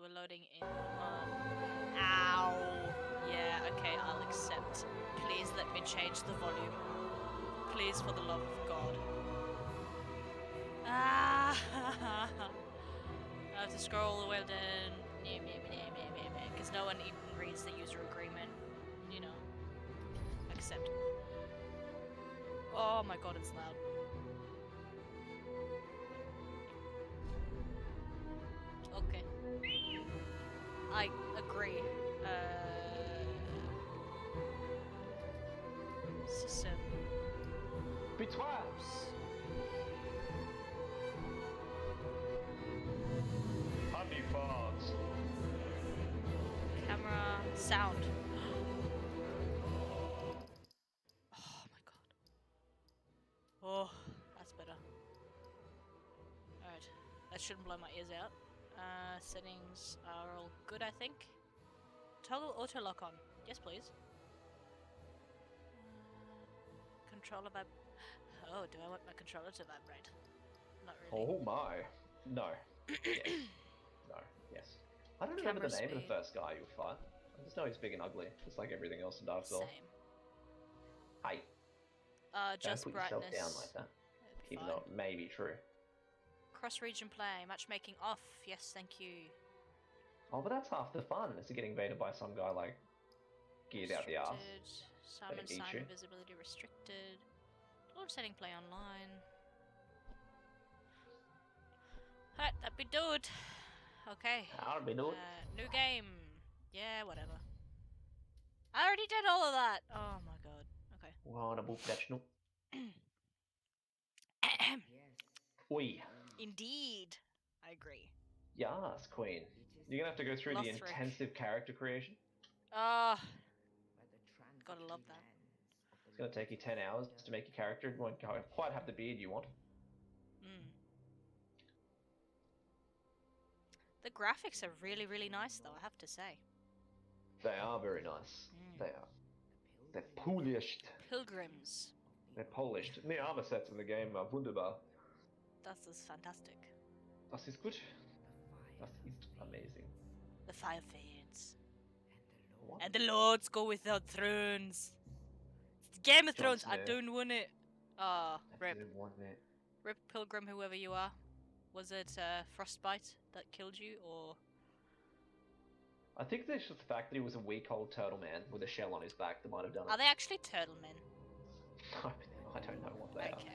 we're loading in on... Ow! Yeah, okay, I'll accept. Please let me change the volume. Please, for the love of God. Ah! I have to scroll all the way down. Because no one even reads the user agreement. You know. Accept. Oh my god, it's loud. Okay. I agree. System. Bitwaps! Honey farts. Camera. Sound. Oh my god. Oh, that's better. Alright. That shouldn't blow my ears out. Settings are all good, I think. Toggle auto lock on. Yes, please. Controller vib. Oh, do I want my controller to vibrate? Not really. Oh my. No. Yes. No. Yes. I don't remember Camera the name of speed. the first guy you fight. I just know he's big and ugly, just like everything else in Dark Souls. Same. Hey, don't Just put brightness. yourself down like that, It'd be even fine. though it may be true. Cross-region play. Matchmaking off. Yes, thank you. Oh, but that's half the fun, is getting invaded by some guy like geared out the ass. Restricted. Summon eat sign you. visibility restricted. Launch setting play online. Alright, that be dude. Okay. That'll be good. New game. Yeah, whatever. I already did all of that. Oh my god. Okay. What a boop that schnoop. Oi. Indeed. I agree. Yes, Queen. You're gonna have to go through the Lothric. intensive character creation. Ah. Gotta love that. It's gonna take you 10 hours to make your character. You won't quite have the beard you want. Mm. The graphics are really, really nice, though, I have to say. They are very nice. They are. They're polished. Pilgrims. They're polished. The armor sets in the game are wunderbar. Das ist fantastic. Das ist gut. Das ist amazing. The fire fades. What? And the lords go without thrones. It's Game of Jon Thrones, I Snow. don't want it. Ah, I rip. didn't want it. Rip Pilgrim, whoever you are. Was it Frostbite that killed you, or... I think it's just the fact that he was a weak old turtle man with a shell on his back that might have done Are it. they actually turtle men? I don't know what they are. Okay.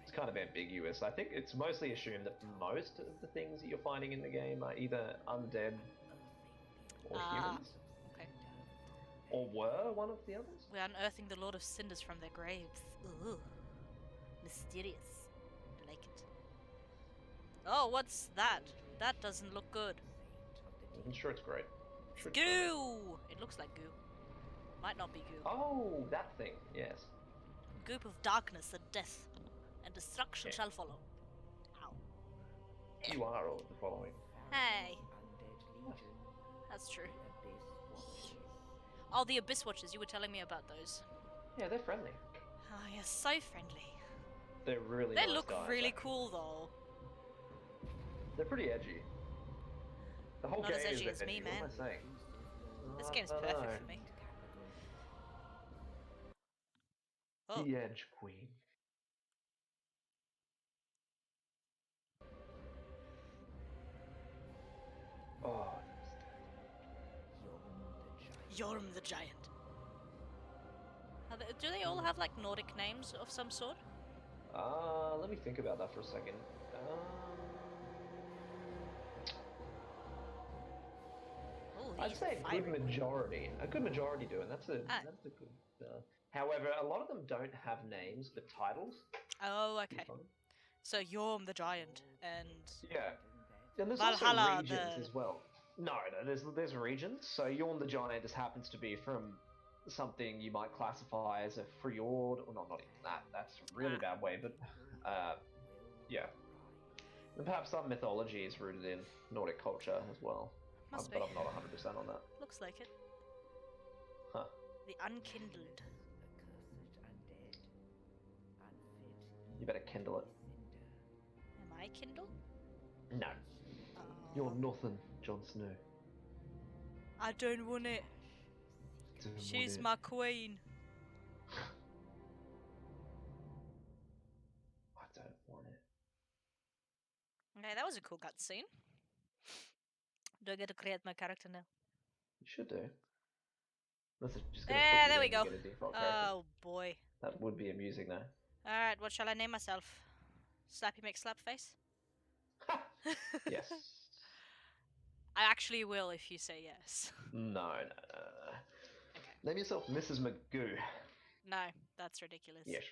It's kind of ambiguous. I think it's mostly assumed that most of the things that you're finding in the game are either undead or humans. Okay. Or were one of the others? We're unearthing the Lord of Cinders from their graves. Ooh. Mysterious. I like it. Oh, what's that? That doesn't look good. I'm sure it's great. Sure it's Goo! It looks like goo. Might not be goo. Oh, that thing. Yes. Goop of darkness and death. And destruction Yeah. shall follow. Ow. You are all of the following. Hey. That's true. Oh, the Abyss Watchers. You were telling me about those. Yeah, they're friendly. Oh, you're so friendly. They're really They nice look guys, really actually. cool, though. They're pretty edgy. The whole Not game as edgy is as me, edgy. What man. am I saying? This I game's don't perfect know. for me. Oh. The Edge Queen. Oh, Yorm the Giant. Do they all have, like, Nordic names of some sort? let me think about that for a second. Oh, I'd these say are a good fiery. majority. A good majority do, and that's a Ah. good. However, a lot of them don't have names but titles. Oh, okay. So Yorm the Giant and... Yeah, and there's Valhalla, also regions the- as well. No, there's regions. So Yorm the Giant just happens to be from something you might classify as a fjord, or not even that. That's a really bad way, but yeah. And perhaps some mythology is rooted in Nordic culture as well. Must But be. I'm not 100% on that. Looks like it. Huh. The Unkindled. You better kindle it. Am I Kindle? No. Oh. You're nothing, Jon Snow. I don't want it. Don't want She's it. my queen. I don't want it. Okay, that was a cool cutscene. Do I get to create my character now? You should do. Unless it's just gonna put you There we in and go. get a default character. Oh boy. That would be amusing though. Alright, what shall I name myself? Slappy McSlapface? Yes. I actually will if you say yes. No. Okay. Name yourself Mrs. Magoo. No, that's ridiculous. Yes.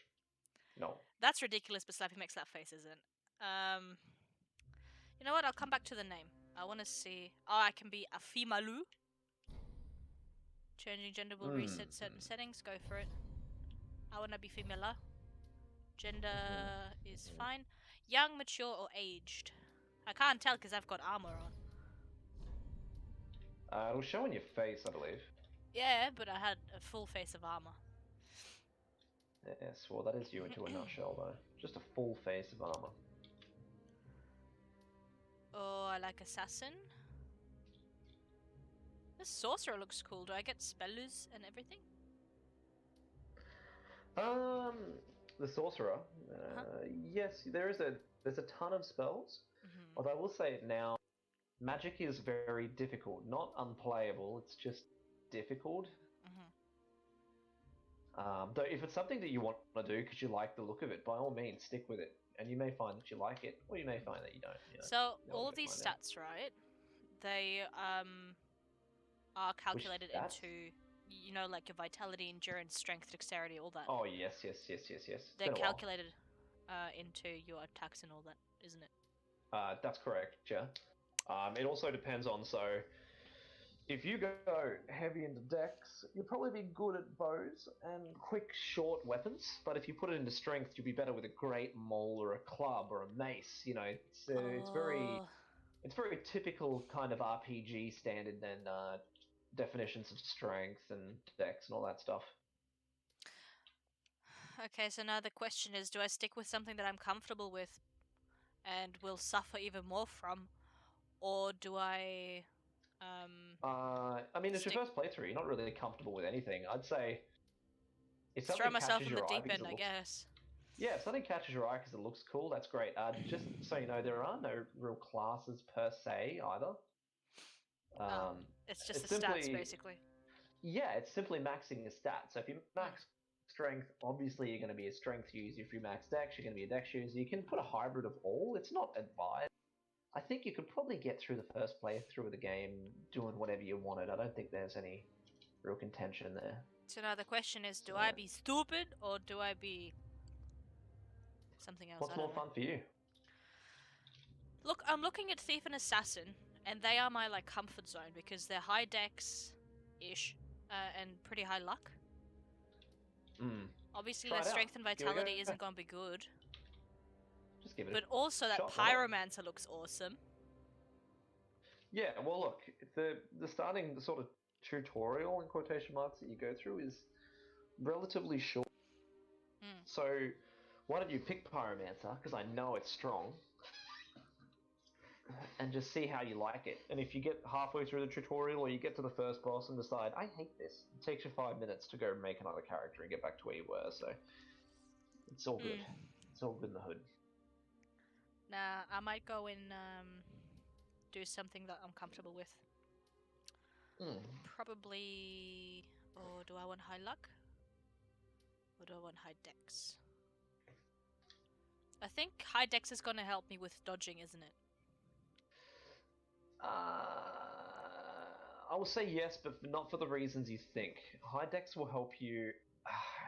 No. That's ridiculous, but Slappy McSlapface isn't. You know what? I'll come back to the name. I want to see. Oh, I can be Afimalu. Changing gender will reset certain settings. Go for it. I want to be female. Gender is fine. Young, mature, or aged? I can't tell because I've got armor on. It'll show on your face, I believe. Yeah, but I had a full face of armor. Yes, well, that is you into a nutshell, though. Just a full face of armor. Oh, I like assassin. This sorcerer looks cool. Do I get spells and everything? The sorcerer. Yes, there's a ton of spells. Although I will say now, magic is very difficult. Not unplayable. It's just difficult. Though if it's something that you want to do because you like the look of it, by all means stick with it, and you may find that you like it, or you may find that you don't. You know, so all of these stats, right? They are calculated into, you know, like your vitality, endurance, strength, dexterity, all that. Oh yes. They're calculated into your attacks and all that, isn't it? That's correct, yeah. It also depends on, so if you go heavy into dex, you'll probably be good at bows and quick, short weapons. But if you put it into strength, you'll be better with a great maul or a club or a mace. You know, it's very typical kind of RPG standard than definitions of strength and dex and all that stuff. Okay, so now the question is, do I stick with something that I'm comfortable with and will suffer even more from, or do I I mean, it's your first playthrough. You're not really comfortable with anything. I'd say if something throw myself catches in the your eye deep because end, it I looks, guess. yeah, if something catches your eye because it looks cool, that's great. Just so you know, there are no real classes per se either. It's just the stats, basically. Yeah, it's simply maxing a stat. So if you max strength, obviously you're going to be a strength user. If you max dex, you're going to be a dex user. You can put a hybrid of all. It's not advised. I think you could probably get through the first playthrough of the game doing whatever you wanted. I don't think there's any real contention there. So now the question is, do I be stupid or do I be something else? What's more fun for you? Look, I'm looking at Thief and Assassin, and they are my like comfort zone because they're high dex-ish and pretty high luck. Obviously, their strength and vitality isn't going to be good. Just give it but also that Pyromancer looks awesome. Yeah, well look, the starting sort of tutorial in quotation marks that you go through is relatively short. So why don't you pick Pyromancer, because I know it's strong, and just see how you like it. And if you get halfway through the tutorial or you get to the first boss and decide, I hate this, it takes you 5 minutes to go make another character and get back to where you were, so it's all good. It's all good in the hood. Nah, I might go and do something that I'm comfortable with. Probably... Oh, do I want high luck? Or do I want high dex? I think high dex is going to help me with dodging, isn't it? I will say yes, but not for the reasons you think. High dex will help you...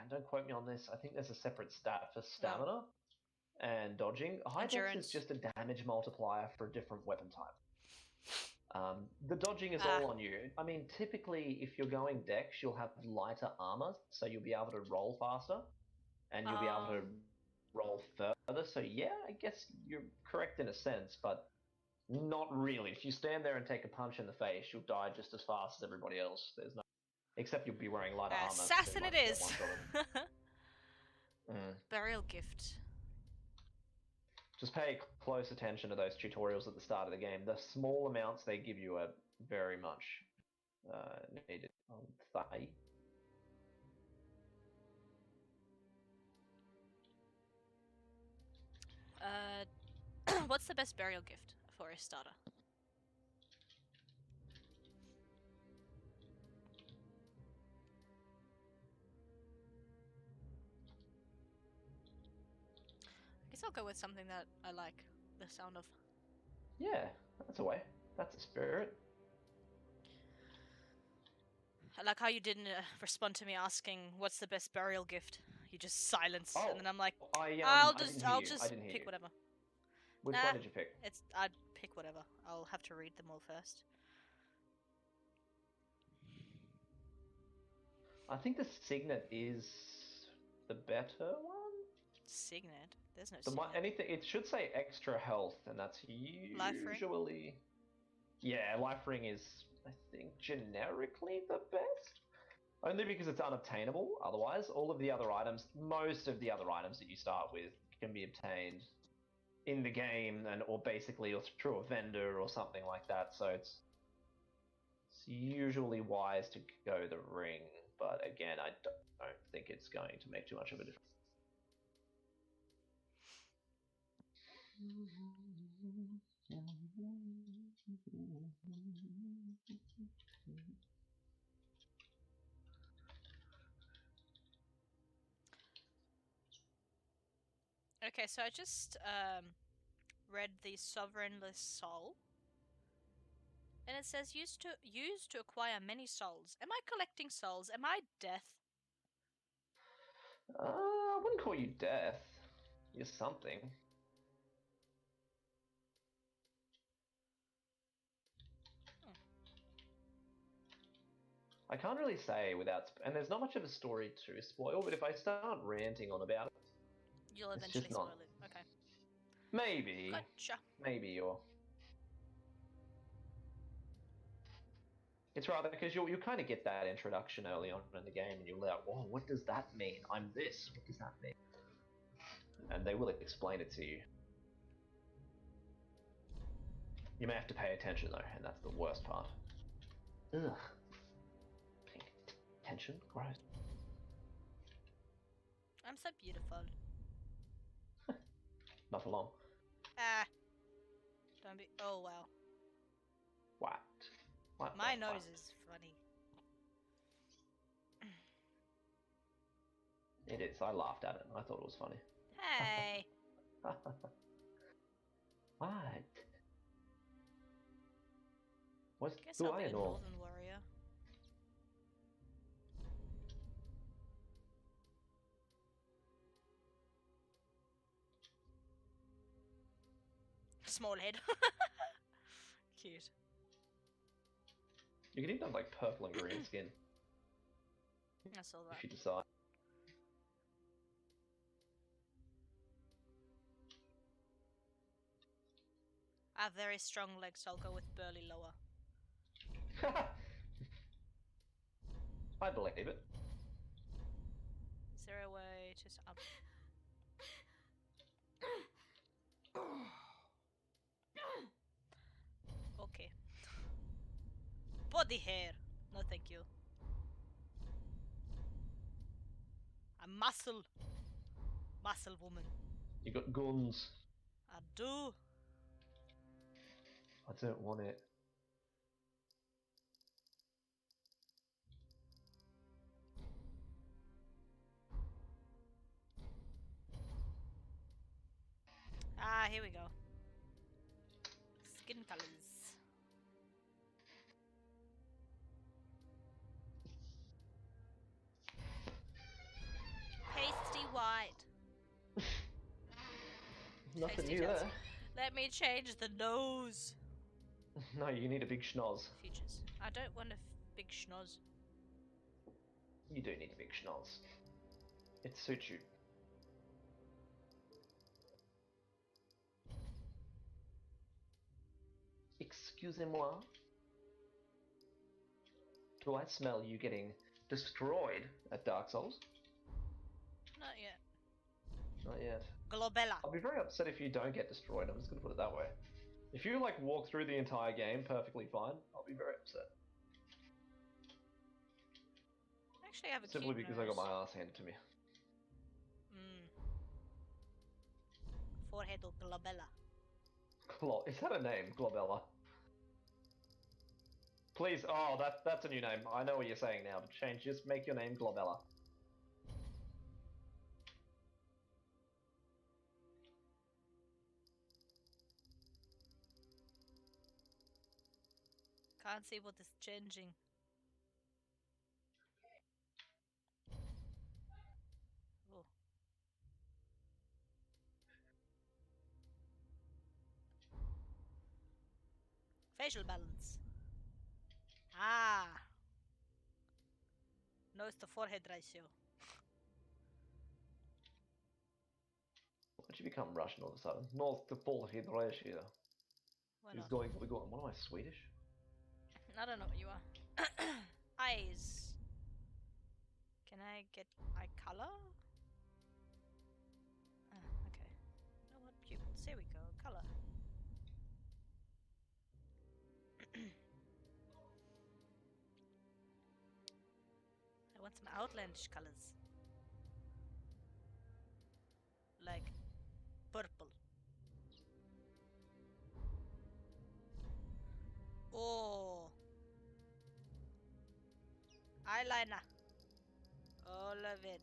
don't quote me on this. I think there's a separate stat for stamina and dodging. High dex is just a damage multiplier for a different weapon type. The dodging is all on you. I mean, typically, if you're going dex, you'll have lighter armor, so you'll be able to roll faster, and you'll be able to roll further. So yeah, I guess you're correct in a sense, but not really. If you stand there and take a punch in the face, you'll die just as fast as everybody else. There's no... Except you'll be wearing lighter armor. Assassin it is! Burial gift. Just pay close attention to those tutorials at the start of the game. The small amounts they give you are very much needed. Thigh. What's the best burial gift for a starter? I guess I'll go with something that I like the sound of. Yeah, that's a way. That's a spirit. I like how you didn't respond to me asking what's the best burial gift. You just silenced, and then I'm like, I'll just pick whatever. Which one did you pick? I'd pick whatever. I'll have to read them all first. I think the signet is the better one. Signet? There's no the signet. Anything it should say extra health, and that's usually. Yeah, life ring is, I think, generically the best. Only because it's unobtainable. Otherwise, all of the other items, most of the other items that you start with, can be obtained in the game, or basically through a vendor or something like that. So it's usually wise to go the ring. But again, I don't think it's going to make too much of a difference. Okay, so I just read the Sovereignless Soul, and it says used to acquire many souls. Am I collecting souls? Am I death? I wouldn't call you death. You're something. I can't really say without, and there's not much of a story to spoil, but if I start ranting on about it, you'll eventually spoil it. Okay. Maybe. Gotcha. Maybe, or it's rather because you kind of get that introduction early on in the game, and you're like, "Whoa, what does that mean? I'm this. What does that mean?" And they will explain it to you. You may have to pay attention though, and that's the worst part. Ugh. Paying attention? Gross. I'm so beautiful. Not for long. Ah. Don't be. Oh wow. What? My nose is funny. It is. I laughed at it. I thought it was funny. Hey. What? What's Guess who I'll are be you, a North? Northern warrior. Small head. Cute. You can even have like purple and green skin. I saw that. If you decide. I have very strong legs, so I'll go with burly lower. I believe it. Is there a way to up? Okay. Body hair. No, thank you. A muscle woman. You got guns. I do. I don't want it. Ah, here we go. Skin colors. Pasty white. Nothing Tasty new there. Let me change the nose. No, you need a big schnoz. Features. I don't want a big schnoz. You do need a big schnoz. It suits you. Excusez-moi. Do I smell you getting destroyed at Dark Souls? Not yet. Not yet. Globella. I'll be very upset if you don't get destroyed. I'm just gonna put it that way. If you like walk through the entire game perfectly fine, I'll be very upset. Actually, I have a Simply cute because I got nose. my ass handed to me. Forehead or globella. Is that a name, Globella? Please, oh, that's a new name. I know what you're saying now, but change, just make your name Globella. Can't see what is changing. Oh. Facial balance. Ah. Nose to forehead ratio. Why'd you become Russian all of a sudden? North to forehead ratio. Why He's not? going. What am I, Swedish? I don't know what you are. Eyes. Can I get eye color? Okay. You know what? Pupils. Here we go. Color. I want some outlandish colors. Like purple. Oh. Eyeliner. All of it.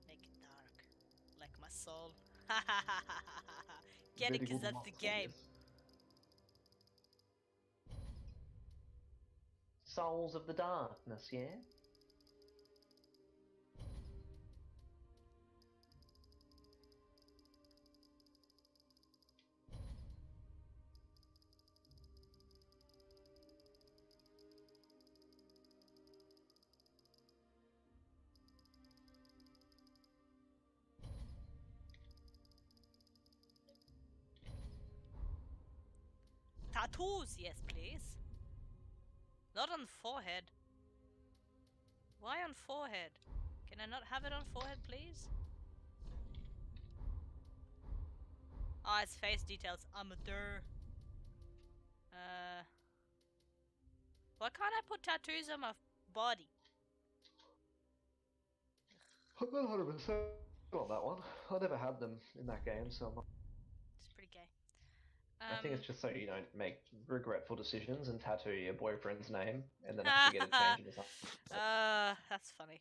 Make it dark. Like my soul. Get it, Very because good that's the muscle, game. yes. Souls of the darkness, yeah? Tattoos, yes, please. Not on forehead. Why on forehead? Can I not have it on forehead, please? Oh, it's face details. Amateur. Why can't I put tattoos on my body? I'm not 100% on that one. I never had them in that game, so It's pretty gay. I think it's just so you don't make regretful decisions and tattoo your boyfriend's name and then have to get it changed into something. That's funny.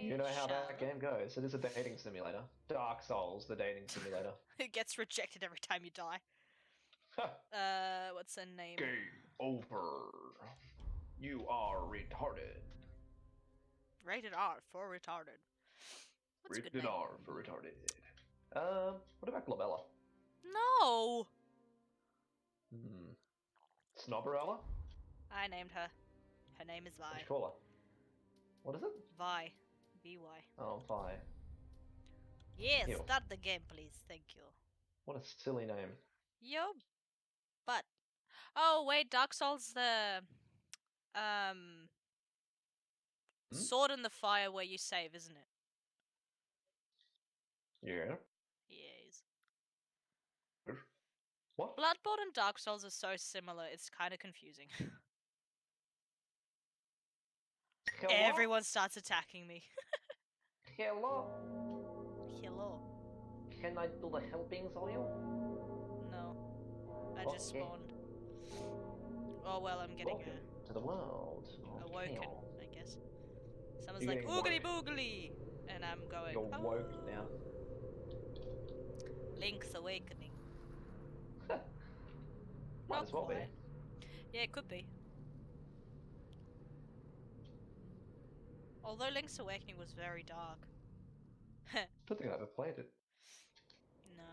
You I know how that shall. game goes. It is a dating simulator. Dark Souls, the dating simulator. It gets rejected every time you die. What's her name? Game over. You are retarded. Rated R for retarded. What's a good Rated name? R for retarded. What about Glabella? No! Snobberella? I named her. Her name is What'd Vi. you call her? What is it? Vi. V-Y. Oh, Vi. Yes, Ew. start the game, please. Thank you. What a silly name. Yo, butt. Oh, wait, Dark Souls, the Hmm? sword in the fire where you save, isn't it? Yeah. Yes. What? Bloodborne and Dark Souls are so similar, it's kind of confusing. Hello? Everyone starts attacking me. Hello? Hello. Can I do the helpings for you? No, I just Okay. spawned. Oh well, I'm getting Welcome to the world. awoken, Okay. I guess. Someone's You're like, getting oogly woke. boogly! And I'm going, You're oh. woke now. Link's Awakening. Might Not as well quite. Yeah, it could be. Although Link's Awakening was very dark. be. Don't think I ever played it. No.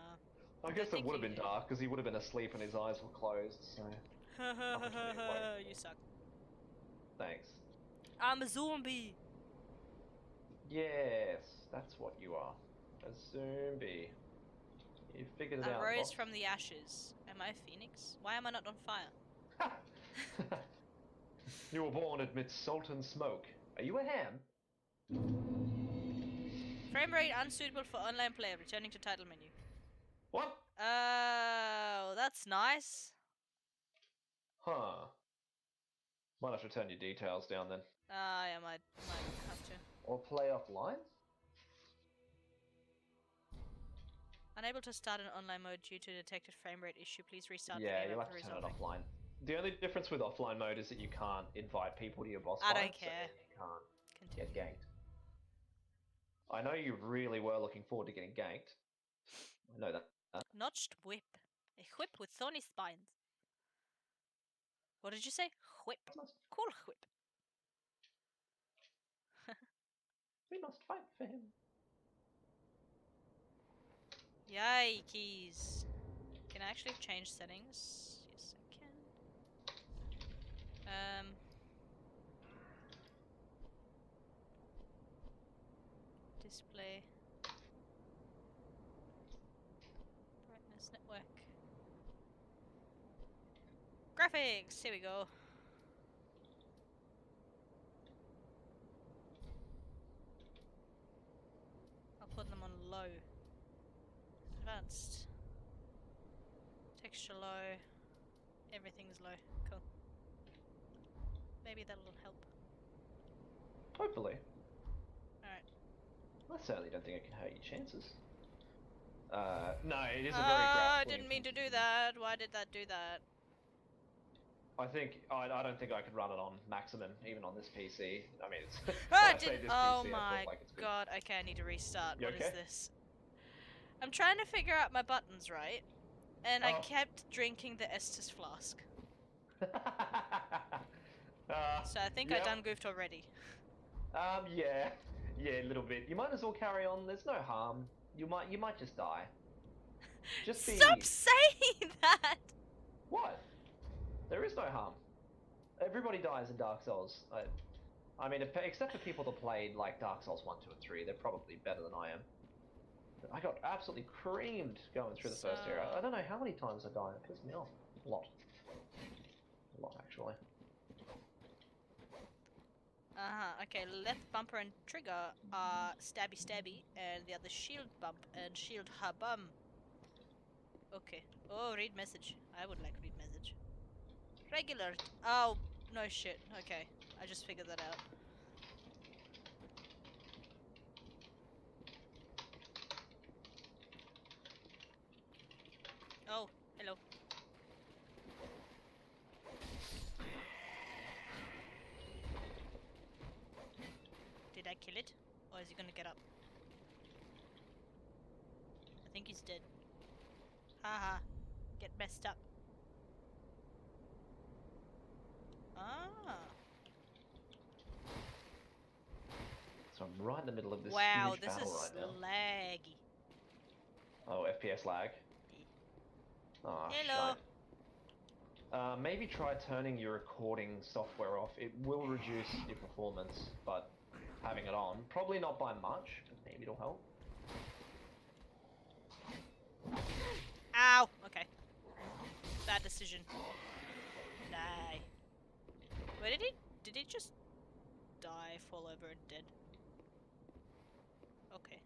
I guess it would have been dark because he would have been asleep and his eyes were closed. So not much of a woke. You suck. Thanks. I'm a zombie! Yes, that's what you are. A zombie. You figured it I out, rose boss. from the ashes. Am I a phoenix? Why am I not on fire? You were born amidst salt and smoke. Are you a ham? Frame rate unsuitable for online play. Returning to title menu. What? Oh, that's nice. Huh. Might have to turn your details down then. Yeah, might have to. Or play offline? Unable to start in online mode due to detected frame rate issue. Please restart the Yeah, game you'll after have to turn it resolving. offline. The only difference with offline mode is that you can't invite people to your boss I don't fight, so care. you can't Continue. get ganked. I know you really were looking forward to getting ganked. I know that. Notched whip. A whip with thorny spines. What did you say? Whip. Cool whip. We must fight for him. Yikes. Can I actually change settings? Yes, I can. Display. Brightness network. Graphics! Here we go. I'll put them on low. Advanced. Texture low. Everything's low. Cool. Maybe that'll help. Hopefully. Alright. I certainly don't think it can hurt your chances. No, it is a very I graphically didn't mean to do intensive that. Why did that do that? I don't think I could run it on maximum, even on this PC. I mean, it's, when Ah, I say this oh PC, I my talk like it's good. god. Okay, I need to restart. You What okay? is this? I'm trying to figure out my buttons, right? And I Oh. kept drinking the Estus flask. So I think yep. I done goofed already. Yeah, a little bit. You might as well carry on. There's no harm. You might just die. Just be. Stop saying that! What? There is no harm. Everybody dies in Dark Souls. I mean, except for people that played like Dark Souls 1, 2, and 3, they're probably better than I am. I got absolutely creamed going through the first area. I don't know how many times I died. It pissed me off. A lot. A lot, actually. Okay, left bumper and trigger are stabby stabby, and the other shield bump and shield ha bum. Okay. Oh, read message. I would like read message. Regular. Oh, no shit. Okay. I just figured that out. Oh, hello. Did I kill it? Or is he gonna get up? I think he's dead. Haha. Get messed up. Ah. So I'm right in the middle of this Wow, huge this battle is right now. laggy. Oh, FPS lag. Oh, Hello. shite. Maybe try turning your recording software off. It will reduce your performance, but having it on, probably not by much, but maybe it'll help. Ow! Okay. Bad decision. Die. Wait, did he just die, fall over and dead? Okay.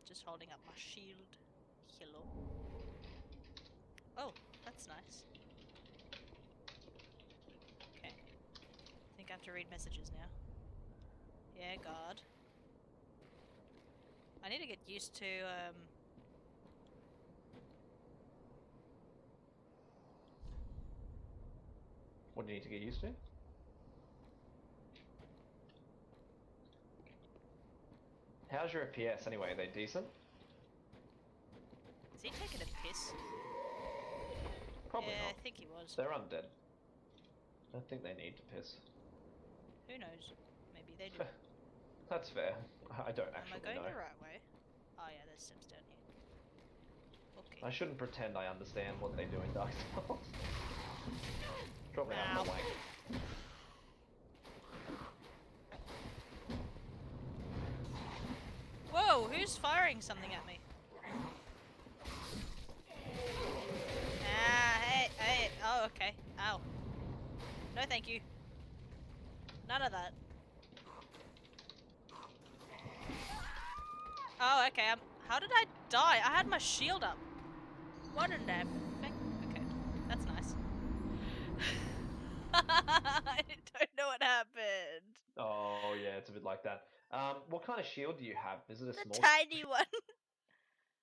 Just holding up my shield. Hello. Oh, that's nice. Okay. I think I have to read messages now. Yeah, God. I need to get used to, What do you need to get used to? How's your FPS anyway? Are they decent? Is he taking a piss? Probably Yeah, not. I think he was. They're undead. I don't think they need to piss. Who knows? Maybe they do. That's fair. I don't Am actually I going know. the right way? Oh yeah, there's steps down here. Okay. I shouldn't pretend I understand what they do in Dark Souls. Probably have Ow. no wank. Whoa, who's firing something at me? Ah, hey, oh, okay. Ow. No, thank you. None of that. Oh, okay. How did I die? I had my shield up. What in the Okay, that's nice. I don't know what happened. Oh yeah, it's a bit like that. What kind of shield do you have? Is it a The small? tiny one.